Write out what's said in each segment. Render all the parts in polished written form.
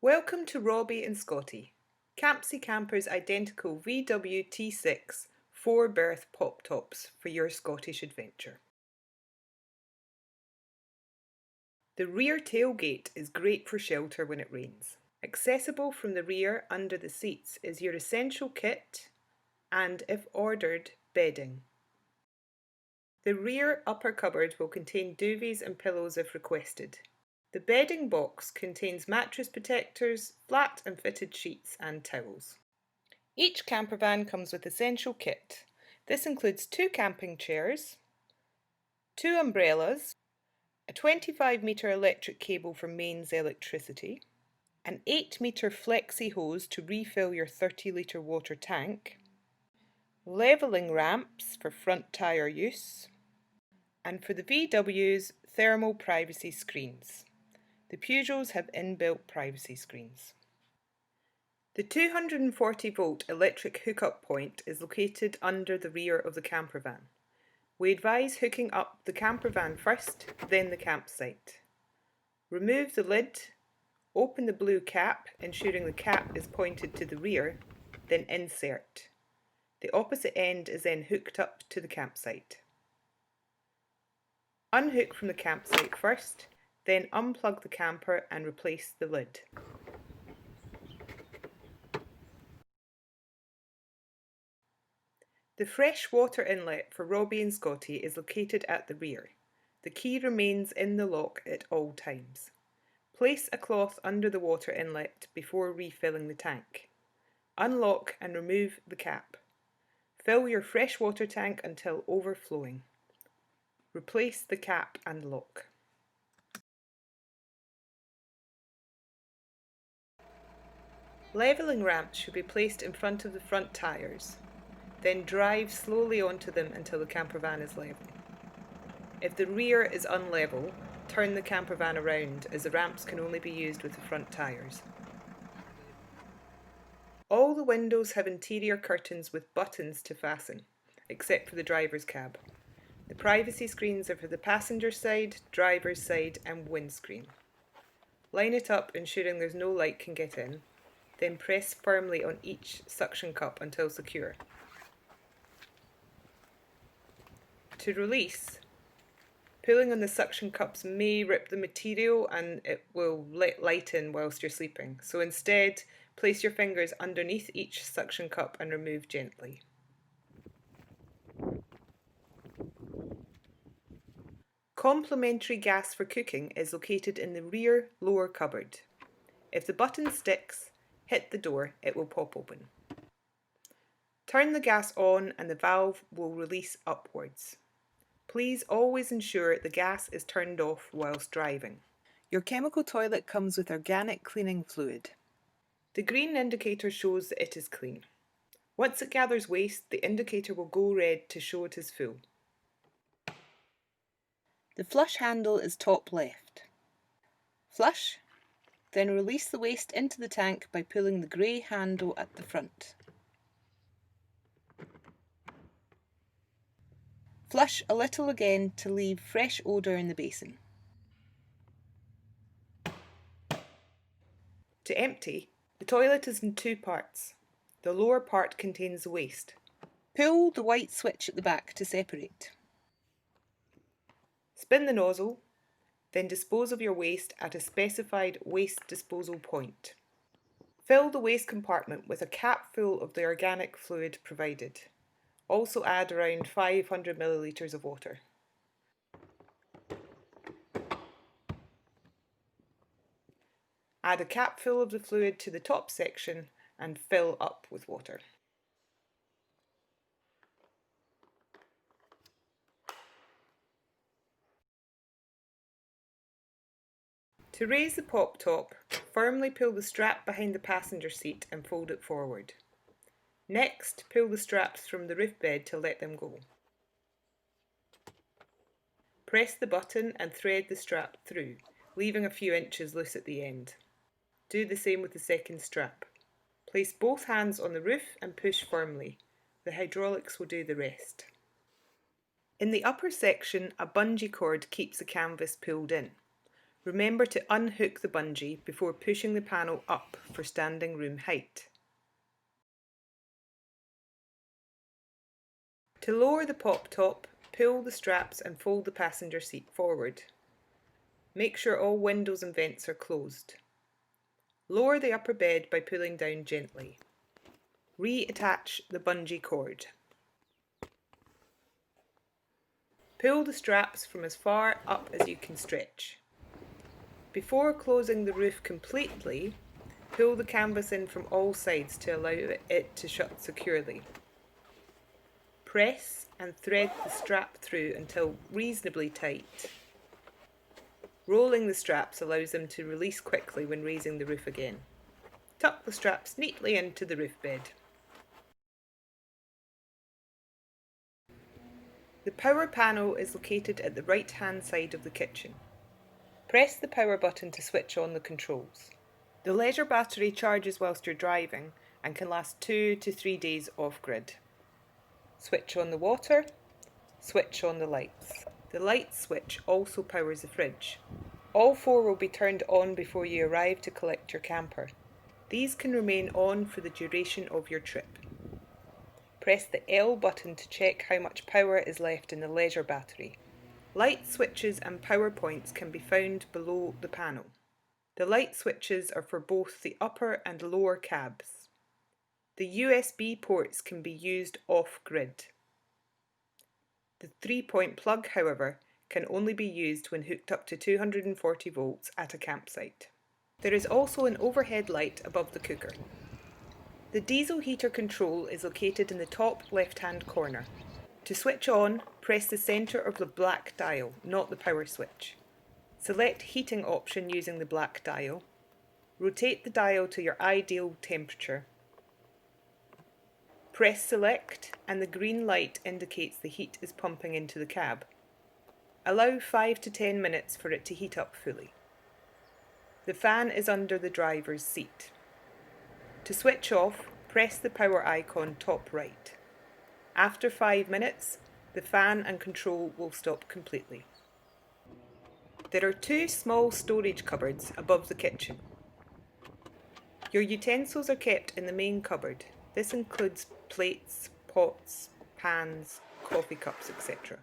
Welcome to Robbie and Scottie, Campsie Campers' identical VWT6 4-berth pop-tops for your Scottish adventure. The rear tailgate is great for shelter when it rains. Accessible from the rear under the seats is your essential kit and, if ordered, bedding. The rear upper cupboard will contain duvets and pillows if requested. The bedding box contains mattress protectors, flat and fitted sheets and towels. Each campervan comes with essential kit. This includes 2 camping chairs, 2 umbrellas, a 25-metre electric cable for mains electricity, an 8-metre flexi hose to refill your 30-litre water tank, levelling ramps for front tyre use, and for the VWs, thermal privacy screens. The Peugeots have inbuilt privacy screens. The 240-volt electric hookup point is located under the rear of the campervan. We advise hooking up the campervan first, then the campsite. Remove the lid, open the blue cap, ensuring the cap is pointed to the rear, then insert. The opposite end is then hooked up to the campsite. Unhook from the campsite first, then unplug the camper and replace the lid. The fresh water inlet for Robbie and Scottie is located at the rear. The key remains in the lock at all times. Place a cloth under the water inlet before refilling the tank. Unlock and remove the cap. Fill your freshwater tank until overflowing. Replace the cap and lock. Levelling ramps should be placed in front of the front tyres. Then drive slowly onto them until the campervan is level. If the rear is unlevel, turn the campervan around as the ramps can only be used with the front tyres. All the windows have interior curtains with buttons to fasten, except for the driver's cab. The privacy screens are for the passenger side, driver's side and windscreen. Line it up ensuring there's no light can get in, then press firmly on each suction cup until secure. To release, pulling on the suction cups may rip the material and it will let light in whilst you're sleeping, so instead place your fingers underneath each suction cup and remove gently. Complementary gas for cooking is located in the rear lower cupboard. If the button sticks, hit the door, it will pop open. Turn the gas on and the valve will release upwards. Please always ensure the gas is turned off whilst driving. Your chemical toilet comes with organic cleaning fluid. The green indicator shows that it is clean. Once it gathers waste, the indicator will go red to show it is full. The flush handle is top left. Flush, then release the waste into the tank by pulling the grey handle at the front. Flush a little again to leave fresh odour in the basin. To empty, the toilet is in 2 parts. The lower part contains the waste. Pull the white switch at the back to separate. Spin the nozzle, then dispose of your waste at a specified waste disposal point. Fill the waste compartment with a cap full of the organic fluid provided. Also add around 500 millilitres of water. Add a cap full of the fluid to the top section and fill up with water. To raise the pop top, firmly pull the strap behind the passenger seat and fold it forward. Next, pull the straps from the roof bed to let them go. Press the button and thread the strap through, leaving a few inches loose at the end. Do the same with the second strap. Place both hands on the roof and push firmly. The hydraulics will do the rest. In the upper section, a bungee cord keeps the canvas pulled in. Remember to unhook the bungee before pushing the panel up for standing room height. To lower the pop-top, pull the straps and fold the passenger seat forward. Make sure all windows and vents are closed. Lower the upper bed by pulling down gently. Reattach the bungee cord. Pull the straps from as far up as you can stretch. Before closing the roof completely, pull the canvas in from all sides to allow it to shut securely. Press and thread the strap through until reasonably tight. Rolling the straps allows them to release quickly when raising the roof again. Tuck the straps neatly into the roof bed. The power panel is located at the right-hand side of the kitchen. Press the power button to switch on the controls. The leisure battery charges whilst you're driving and can last 2 to 3 days off-grid. Switch on the water, switch on the lights. The light switch also powers the fridge. All 4 will be turned on before you arrive to collect your camper. These can remain on for the duration of your trip. Press the L button to check how much power is left in the leisure battery. Light switches and power points can be found below the panel. The light switches are for both the upper and lower cabs. The USB ports can be used off-grid. The 3-point plug, however, can only be used when hooked up to 240 volts at a campsite. There is also an overhead light above the cooker. The diesel heater control is located in the top left-hand corner. To switch on, press the centre of the black dial, not the power switch. Select heating option using the black dial. Rotate the dial to your ideal temperature. Press select and the green light indicates the heat is pumping into the cab. Allow 5 to 10 minutes for it to heat up fully. The fan is under the driver's seat. To switch off, press the power icon top right. After 5 minutes, the fan and control will stop completely. There are 2 small storage cupboards above the kitchen. Your utensils are kept in the main cupboard. This includes plates, pots, pans, coffee cups, etc.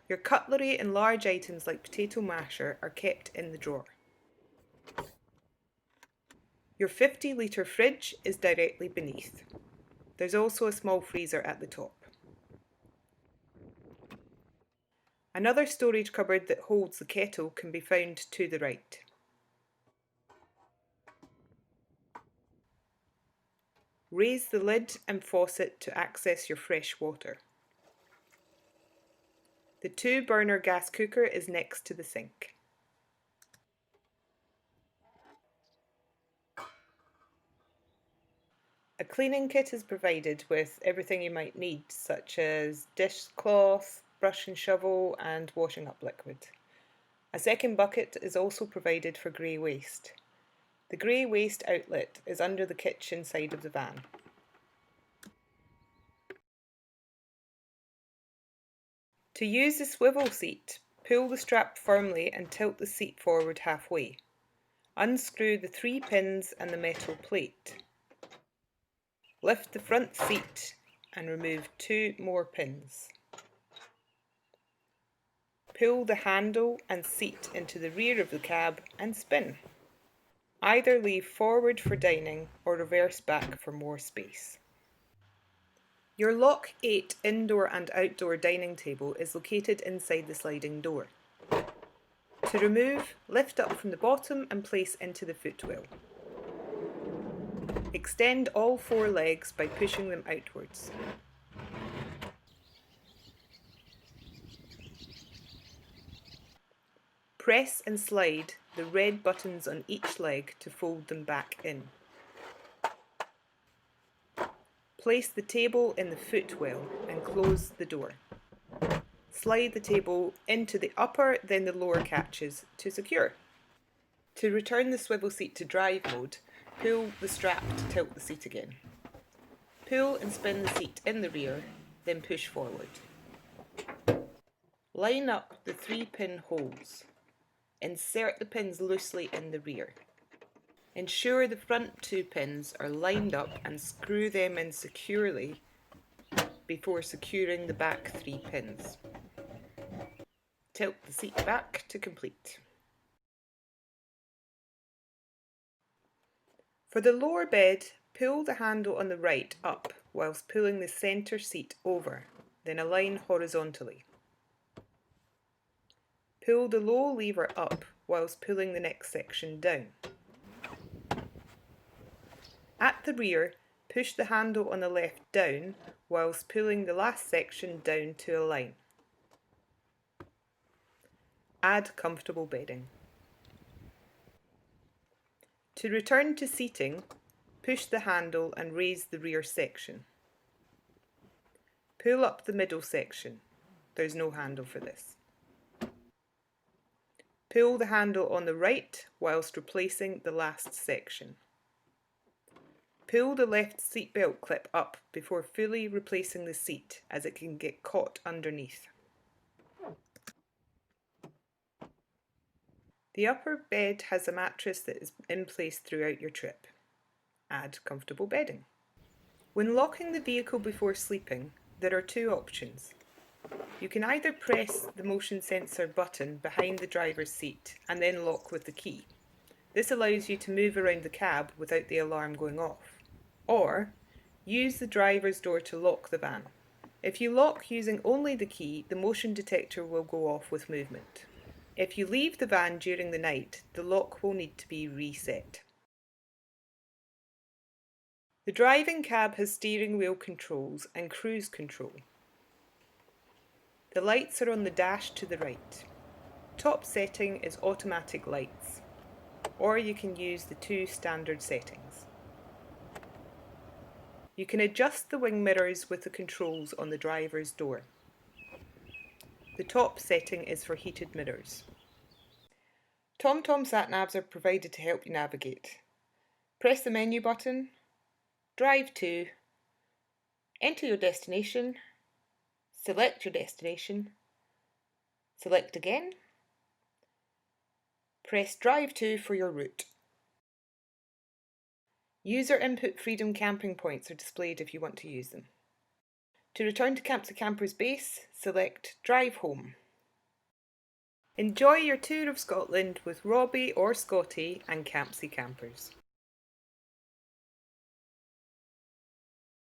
Your cutlery and large items like potato masher are kept in the drawer. Your 50-litre fridge is directly beneath. There's also a small freezer at the top. Another storage cupboard that holds the kettle can be found to the right. Raise the lid and faucet to access your fresh water. The 2-burner gas cooker is next to the sink. A cleaning kit is provided with everything you might need, such as dishcloth, brush and shovel, and washing up liquid. A second bucket is also provided for grey waste. The grey waste outlet is under the kitchen side of the van. To use the swivel seat, pull the strap firmly and tilt the seat forward halfway. Unscrew the 3 pins and the metal plate. Lift the front seat and remove 2 more pins. Pull the handle and seat into the rear of the cab and spin. Either leave forward for dining or reverse back for more space. Your Lock 8 indoor and outdoor dining table is located inside the sliding door. To remove, lift up from the bottom and place into the footwell. Extend all 4 legs by pushing them outwards. Press and slide the red buttons on each leg to fold them back in. Place the table in the footwell and close the door. Slide the table into the upper then the lower catches to secure. To return the swivel seat to drive mode, pull the strap to tilt the seat again. Pull and spin the seat in the rear, then push forward. Line up the 3-pin holes. Insert the pins loosely in the rear. Ensure the front 2 pins are lined up and screw them in securely before securing the back 3 pins. Tilt the seat back to complete. For the lower bed, pull the handle on the right up whilst pulling the centre seat over, then align horizontally. Pull the low lever up whilst pulling the next section down. At the rear, push the handle on the left down whilst pulling the last section down to align. Add comfortable bedding. To return to seating, push the handle and raise the rear section. Pull up the middle section. There's no handle for this. Pull the handle on the right whilst replacing the last section. Pull the left seatbelt clip up before fully replacing the seat, as it can get caught underneath. The upper bed has a mattress that is in place throughout your trip. Add comfortable bedding. When locking the vehicle before sleeping, there are 2 options. You can either press the motion sensor button behind the driver's seat and then lock with the key. This allows you to move around the cab without the alarm going off. Or, use the driver's door to lock the van. If you lock using only the key, the motion detector will go off with movement. If you leave the van during the night, the lock will need to be reset. The driving cab has steering wheel controls and cruise control. The lights are on the dash to the right. Top setting is automatic lights, or you can use the 2 standard settings. You can adjust the wing mirrors with the controls on the driver's door. The top setting is for heated mirrors. TomTom sat-navs are provided to help you navigate. Press the menu button, drive to, enter your destination, select your destination, select again, press drive to for your route. User input freedom camping points are displayed if you want to use them. To return to Campsie Campers base, select drive home. Enjoy your tour of Scotland with Robbie or Scottie and Campsie Campers.